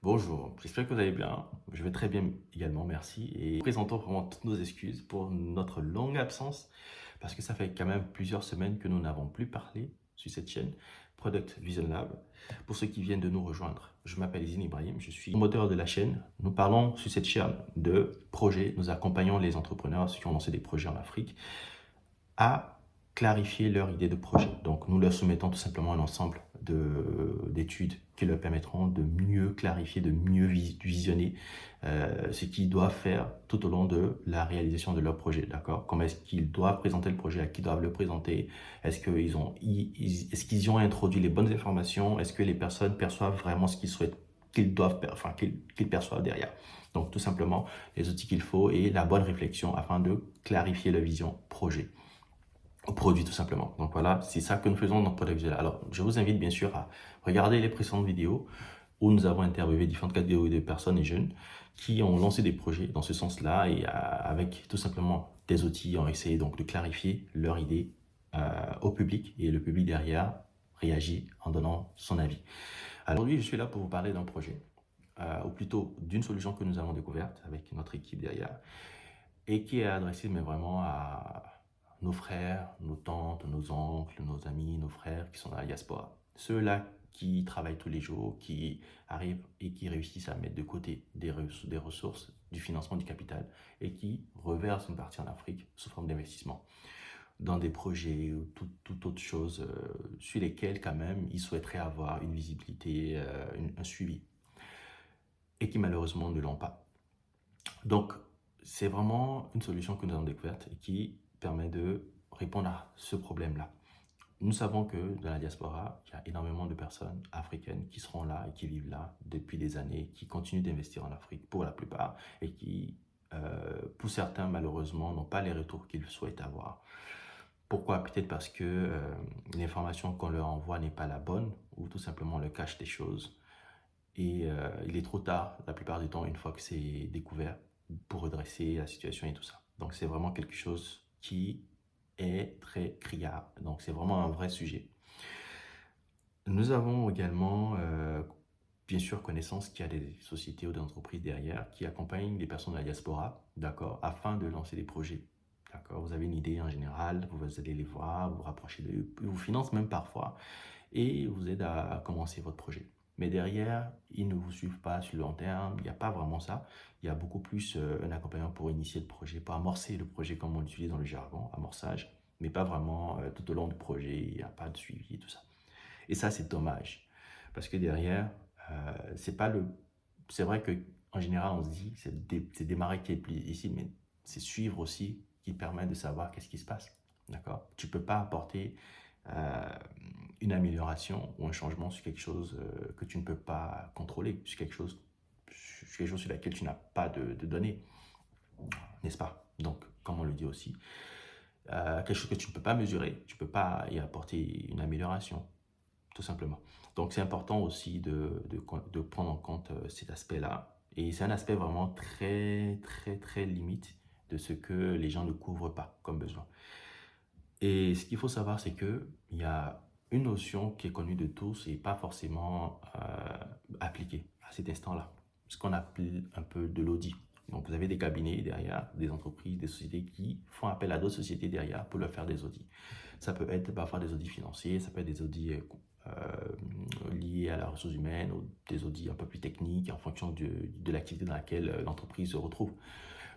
Bonjour, j'espère que vous allez bien. Je vais très bien également, merci. Et présentons vraiment toutes nos excuses pour notre longue absence, parce que ça fait quand même plusieurs semaines que nous n'avons plus parlé sur cette chaîne Product Vision Lab. Pour ceux qui viennent de nous rejoindre, je m'appelle Izine Ibrahim, je suis promoteur de la chaîne. Nous parlons sur cette chaîne de projets, nous accompagnons les entrepreneurs, ceux qui ont lancé des projets en Afrique, à clarifier leur idée de projet. Donc, nous leur soumettons tout simplement un ensemble d'études qui leur permettront de mieux clarifier, de mieux visionner ce qu'ils doivent faire tout au long de la réalisation de leur projet. D'accord? Comment est-ce qu'ils doivent présenter le projet, à qui doivent le présenter? Est-ce qu'ils ont introduit les bonnes informations? Est-ce que les personnes perçoivent vraiment ce qu'ils souhaitent qu'ils perçoivent derrière? Donc, tout simplement, les outils qu'il faut et la bonne réflexion afin de clarifier leur vision projet au produit tout simplement. Donc voilà, c'est ça que nous faisons dans notre Product Visual. Alors, je vous invite bien sûr à regarder les précédentes vidéos où nous avons interviewé différentes catégories de personnes et jeunes qui ont lancé des projets dans ce sens-là et avec tout simplement des outils ont essayé donc de clarifier leur idée au public et le public derrière réagit en donnant son avis. Alors aujourd'hui, je suis là pour vous parler d'un projet ou plutôt d'une solution que nous avons découverte avec notre équipe derrière et qui est adressée mais vraiment à nos frères, nos tantes, nos oncles, nos amis, nos frères qui sont dans la diaspora. Ceux-là qui travaillent tous les jours, qui arrivent et qui réussissent à mettre de côté des ressources, du financement du capital et qui reversent une partie en Afrique sous forme d'investissement dans des projets ou toute autre chose sur lesquels quand même ils souhaiteraient avoir une visibilité, un suivi et qui malheureusement ne l'ont pas. Donc, c'est vraiment une solution que nous avons découverte et qui permet de répondre à ce problème-là. Nous savons que dans la diaspora, il y a énormément de personnes africaines qui seront là et qui vivent là depuis des années, qui continuent d'investir en Afrique pour la plupart et qui, pour certains, malheureusement, n'ont pas les retours qu'ils souhaitent avoir. Pourquoi? Peut-être parce que l'information qu'on leur envoie n'est pas la bonne ou tout simplement on leur cache des choses. Et il est trop tard, la plupart du temps, une fois que c'est découvert, pour redresser la situation et tout ça. Donc, c'est vraiment quelque chose qui est très criard. Donc, c'est vraiment un vrai sujet. Nous avons également, bien sûr, connaissance qu'il y a des sociétés ou des entreprises derrière qui accompagnent des personnes de la diaspora, d'accord, afin de lancer des projets. D'accord, vous avez une idée en général, vous allez les voir, vous vous rapprochez d'eux, ils vous financent même parfois et vous aident à commencer votre projet. Mais derrière, ils ne vous suivent pas sur le long terme, il n'y a pas vraiment ça. Il y a beaucoup plus un accompagnement pour initier le projet, pour amorcer le projet comme on l'utilise dans le jargon, amorçage, mais pas vraiment tout au long du projet, il n'y a pas de suivi et tout ça. Et ça, c'est dommage. Parce que derrière, c'est pas le. C'est vrai qu'en général, on se dit, c'est démarrer qui est plus difficile, mais c'est suivre aussi qui permet de savoir qu'est-ce qui se passe. D'accord? Tu peux pas apporter euh, une amélioration ou un changement sur quelque chose que tu ne peux pas contrôler, sur quelque chose sur laquelle tu n'as pas de données, n'est-ce pas? Donc, comme on le dit aussi, quelque chose que tu ne peux pas mesurer, tu ne peux pas y apporter une amélioration tout simplement. Donc, c'est important aussi de prendre en compte cet aspect-là. Et c'est un aspect vraiment très, très, très limite de ce que les gens ne couvrent pas comme besoin. Et ce qu'il faut savoir, c'est qu'il y a une notion qui est connue de tous et pas forcément appliquée à cet instant-là. Ce qu'on appelle un peu de l'audit. Donc, vous avez des cabinets derrière, des entreprises, des sociétés qui font appel à d'autres sociétés derrière pour leur faire des audits. Ça peut être parfois des audits financiers, ça peut être des audits liés à la ressource humaine ou des audits un peu plus techniques en fonction de l'activité dans laquelle l'entreprise se retrouve.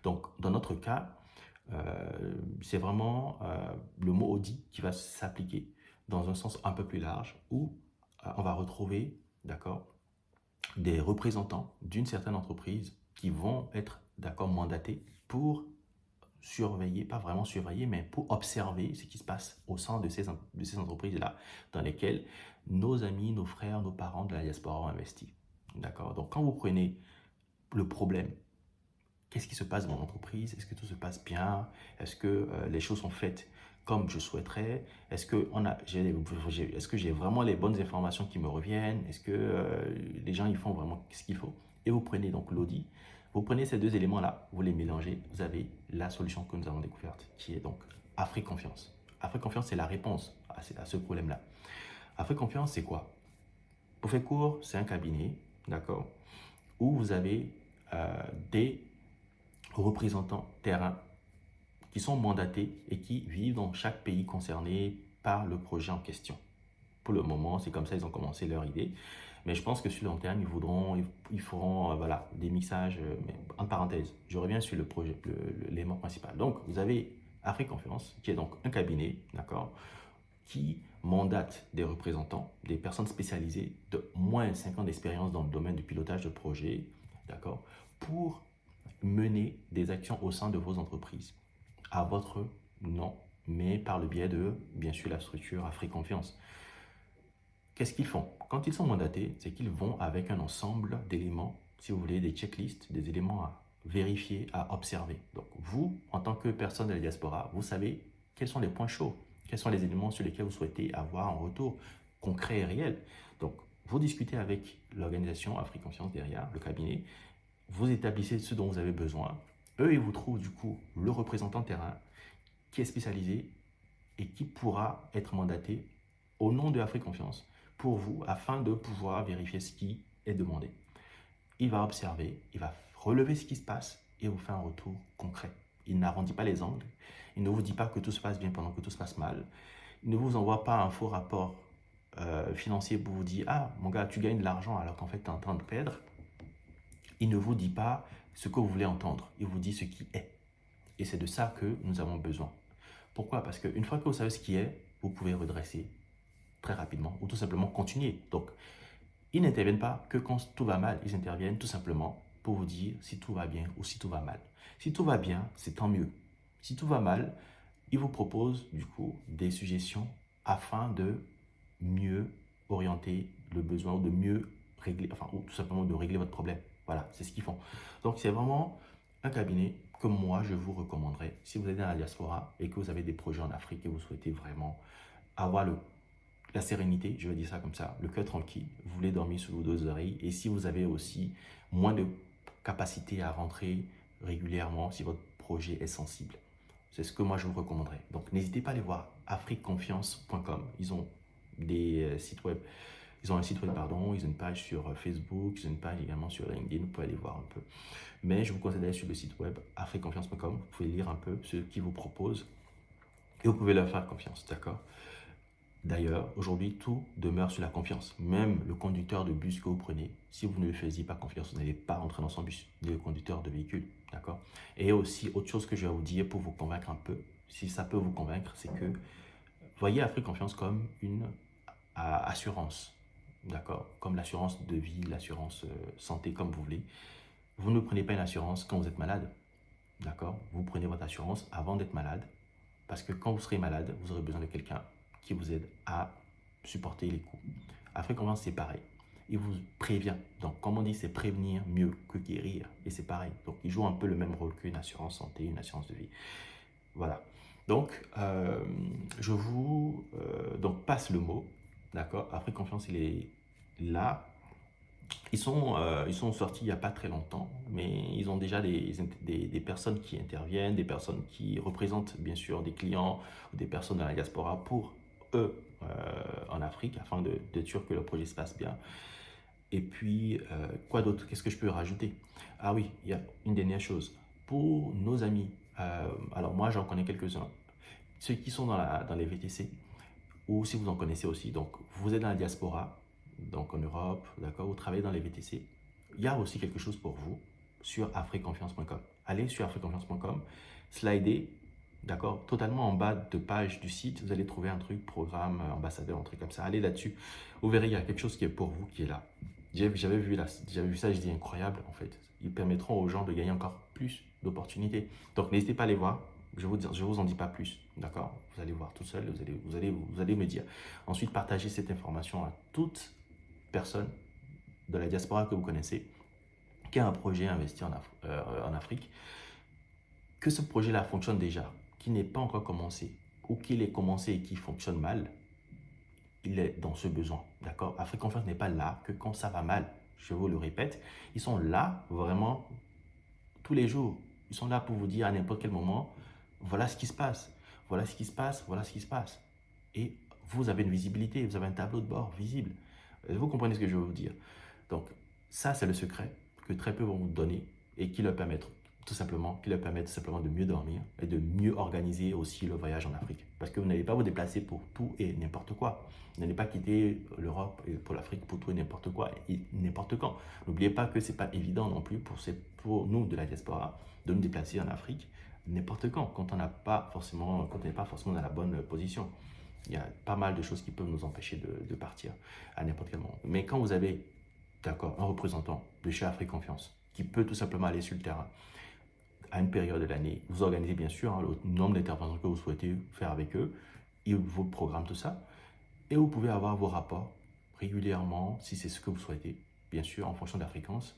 Donc, dans notre cas, c'est vraiment le mot audit qui va s'appliquer dans un sens un peu plus large où on va retrouver, d'accord, des représentants d'une certaine entreprise qui vont être, d'accord, mandatés pour surveiller, pas vraiment surveiller, mais pour observer ce qui se passe au sein de ces entreprises-là, dans lesquelles nos amis, nos frères, nos parents de la diaspora ont investi. D'accord? Donc, quand vous prenez le problème, qu'est-ce qui se passe dans mon entreprise? Est-ce que tout se passe bien? Est-ce que les choses sont faites comme je souhaiterais? Est-ce que j'ai vraiment les bonnes informations qui me reviennent? Est-ce que les gens ils font vraiment ce qu'il faut? Et vous prenez donc l'audit, vous prenez ces deux éléments-là, vous les mélangez, vous avez la solution que nous avons découverte, qui est donc Afrique Confiance. Afrique Confiance, c'est la réponse à ce problème-là. Afrique Confiance, c'est quoi? Pour faire court, c'est un cabinet, d'accord, où vous avez des représentants terrain qui sont mandatés et qui vivent dans chaque pays concerné par le projet en question. Pour le moment, c'est comme ça ils ont commencé leur idée. Mais je pense que sur le long terme, ils feront voilà, des mixages. Mais en parenthèse, je reviens sur le projet, l'élément principal. Donc, vous avez Afrique Confiance, qui est donc un cabinet, d'accord, qui mandate des représentants, des personnes spécialisées de moins de 5 ans d'expérience dans le domaine du pilotage de projet, d'accord, pour mener des actions au sein de vos entreprises à votre nom, mais par le biais de, bien sûr, la structure Afrique Confiance. Qu'est-ce qu'ils font? Quand ils sont mandatés, c'est qu'ils vont avec un ensemble d'éléments, si vous voulez, des checklists, des éléments à vérifier, à observer. Donc, vous, en tant que personne de la diaspora, vous savez quels sont les points chauds, quels sont les éléments sur lesquels vous souhaitez avoir un retour concret et réel. Donc, vous discutez avec l'organisation Afrique Confiance derrière, le cabinet, vous établissez ce dont vous avez besoin. Eux, ils vous trouvent du coup le représentant terrain qui est spécialisé et qui pourra être mandaté au nom de Afrique Confiance pour vous afin de pouvoir vérifier ce qui est demandé. Il va observer, il va relever ce qui se passe et vous faire un retour concret. Il n'arrondit pas les angles, il ne vous dit pas que tout se passe bien pendant que tout se passe mal, il ne vous envoie pas un faux rapport financier pour vous dire « Ah, mon gars, tu gagnes de l'argent alors qu'en fait, tu es en train de perdre ». Il ne vous dit pas ce que vous voulez entendre, il vous dit ce qui est. Et c'est de ça que nous avons besoin. Pourquoi? Parce qu'une fois que vous savez ce qui est, vous pouvez redresser très rapidement ou tout simplement continuer. Donc, ils n'interviennent pas que quand tout va mal, ils interviennent tout simplement pour vous dire si tout va bien ou si tout va mal. Si tout va bien, c'est tant mieux. Si tout va mal, ils vous proposent du coup des suggestions afin de mieux orienter le besoin ou de mieux régler, enfin, ou tout simplement de régler votre problème. Voilà, c'est ce qu'ils font. Donc, c'est vraiment un cabinet que moi, je vous recommanderais si vous êtes dans la diaspora et que vous avez des projets en Afrique et vous souhaitez vraiment avoir la sérénité, je vais dire ça comme ça, le cœur tranquille, vous voulez dormir sous vos deux oreilles et si vous avez aussi moins de capacité à rentrer régulièrement si votre projet est sensible. C'est ce que moi je vous recommanderais. Donc n'hésitez pas à aller voir afriqueconfiance.com. Ils ont des sites web. Ils ont un site web, pardon, ils ont une page sur Facebook, ils ont une page également sur LinkedIn, vous pouvez aller voir un peu. Mais je vous conseille d'aller sur le site web afriqueconfiance.com, vous pouvez lire un peu ce qu'ils vous proposent et vous pouvez leur faire confiance, d'accord? D'ailleurs, aujourd'hui, tout demeure sur la confiance. Même le conducteur de bus que vous prenez, si vous ne lui faisiez pas confiance, vous n'allez pas rentrer dans son bus, ni le conducteur de véhicule, d'accord? Et aussi, autre chose que je vais vous dire pour vous convaincre un peu, si ça peut vous convaincre, c'est que voyez Afrique Confiance comme une assurance, d'accord? Comme l'assurance de vie, l'assurance santé, comme vous voulez. Vous ne prenez pas une assurance quand vous êtes malade, d'accord? Vous prenez votre assurance avant d'être malade, parce que quand vous serez malade, vous aurez besoin de quelqu'un qui vous aide à supporter les coûts. Afrique Confiance, c'est pareil. Il vous prévient. Donc, comme on dit, c'est prévenir mieux que guérir. Et c'est pareil. Donc, il joue un peu le même rôle qu'une assurance santé, une assurance de vie. Voilà. Donc, je vous donc, passe le mot. D'accord? Afrique Confiance, il est là. Ils sont sortis il n'y a pas très longtemps, mais ils ont déjà des personnes qui interviennent, des personnes qui représentent bien sûr des clients ou des personnes dans la diaspora pour eux en Afrique afin d'être sûr que le projet se passe bien. Et puis, quoi d'autre? Qu'est-ce que je peux rajouter? Ah oui, il y a une dernière chose. Pour nos amis, alors moi j'en connais quelques-uns, ceux qui sont dans les VTC, ou si vous en connaissez aussi, donc vous êtes dans la diaspora, donc en Europe, d'accord, vous travaillez dans les VTC, il y a aussi quelque chose pour vous sur afriqueconfiance.com. Allez sur afriqueconfiance.com, slidez, d'accord, totalement en bas de page du site, vous allez trouver un truc, programme, ambassadeur, un truc comme ça. Allez là-dessus, vous verrez, il y a quelque chose qui est pour vous, qui est là. J'avais vu ça, je dis incroyable en fait. Ils permettront aux gens de gagner encore plus d'opportunités. Donc n'hésitez pas à les voir. Je vous en dis pas plus, d'accord? Vous allez voir tout seul, vous allez me dire. Ensuite, partagez cette information à toute personne de la diaspora que vous connaissez qui a un projet investi en Afrique, que ce projet-là fonctionne déjà, qui n'est pas encore commencé, ou qu'il est commencé et qui fonctionne mal, il est dans ce besoin, d'accord? Afrique Confiance n'est pas là que quand ça va mal, je vous le répète, ils sont là vraiment tous les jours. Ils sont là pour vous dire à n'importe quel moment, voilà ce qui se passe, voilà ce qui se passe, voilà ce qui se passe. Et vous avez une visibilité, vous avez un tableau de bord visible. Vous comprenez ce que je veux vous dire. Donc, ça, c'est le secret que très peu vont vous donner et qui leur permettent tout simplement de mieux dormir et de mieux organiser aussi le voyage en Afrique. Parce que vous n'allez pas vous déplacer pour tout et n'importe quoi. Vous n'allez pas quitter l'Europe pour l'Afrique pour tout et n'importe quoi et n'importe quand. N'oubliez pas que ce n'est pas évident non plus pour nous de la diaspora de nous déplacer en Afrique n'importe quand on n'est pas forcément dans la bonne position. Il y a pas mal de choses qui peuvent nous empêcher de partir à n'importe quel moment. Mais quand vous avez, d'accord, un représentant de chez Afrique Confiance qui peut tout simplement aller sur le terrain à une période de l'année, vous organisez bien sûr le nombre d'interventions que vous souhaitez faire avec eux, ils vous programment tout ça et vous pouvez avoir vos rapports régulièrement si c'est ce que vous souhaitez, bien sûr en fonction de la fréquence,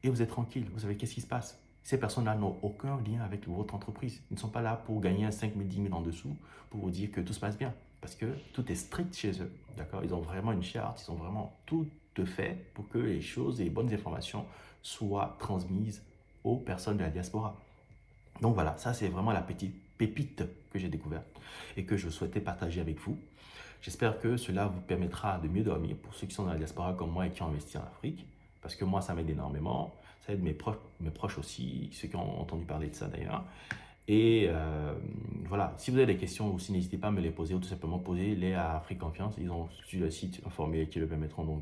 et vous êtes tranquille, vous savez qu'est-ce qui se passe. Ces personnes-là n'ont aucun lien avec votre entreprise. Ils ne sont pas là pour gagner 5 000, 10 000 en dessous, pour vous dire que tout se passe bien. Parce que tout est strict chez eux. D'accord? Ils ont vraiment une charte, ils ont vraiment tout fait pour que les choses et les bonnes informations soient transmises aux personnes de la diaspora. Donc voilà, ça c'est vraiment la petite pépite que j'ai découverte et que je souhaitais partager avec vous. J'espère que cela vous permettra de mieux dormir pour ceux qui sont dans la diaspora comme moi et qui ont investi en Afrique. Parce que moi, ça m'aide énormément. Ça aide mes proches aussi, ceux qui ont entendu parler de ça d'ailleurs. Et voilà, si vous avez des questions aussi, n'hésitez pas à me les poser ou tout simplement poser-les à Afrique Confiance. Ils ont sur le site un formulaire qui le permettront donc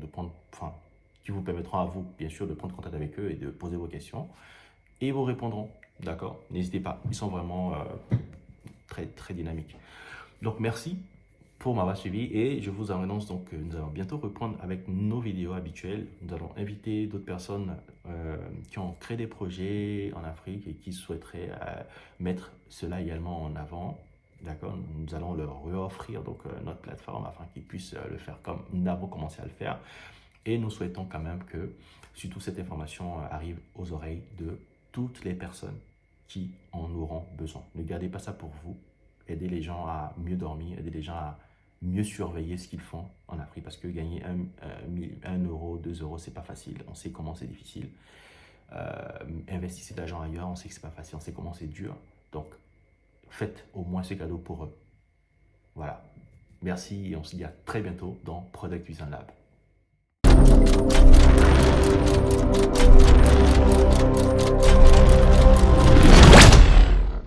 qui vous permettront à vous, bien sûr, de prendre contact avec eux et de poser vos questions. Et ils vous répondront, d'accord? N'hésitez pas, ils sont vraiment très, très dynamiques. Donc, merci pour m'avoir suivi et je vous annonce donc que nous allons bientôt reprendre avec nos vidéos habituelles. Nous allons inviter d'autres personnes qui ont créé des projets en Afrique et qui souhaiteraient mettre cela également en avant. D'accord? Nous allons leur offrir donc notre plateforme afin qu'ils puissent le faire comme nous avons commencé à le faire. Et nous souhaitons quand même que surtout cette information arrive aux oreilles de toutes les personnes qui en auront besoin. Ne gardez pas ça pour vous. Aidez les gens à mieux dormir, aidez les gens à mieux surveiller ce qu'ils font en Afrique parce que gagner 1 euro, 2 euros, c'est pas facile. On sait comment c'est difficile. Investissez de l'argent ailleurs, on sait que c'est pas facile, on sait comment c'est dur. Donc, faites au moins ce cadeau pour eux. Voilà. Merci et on se dit à très bientôt dans Product Vision Lab.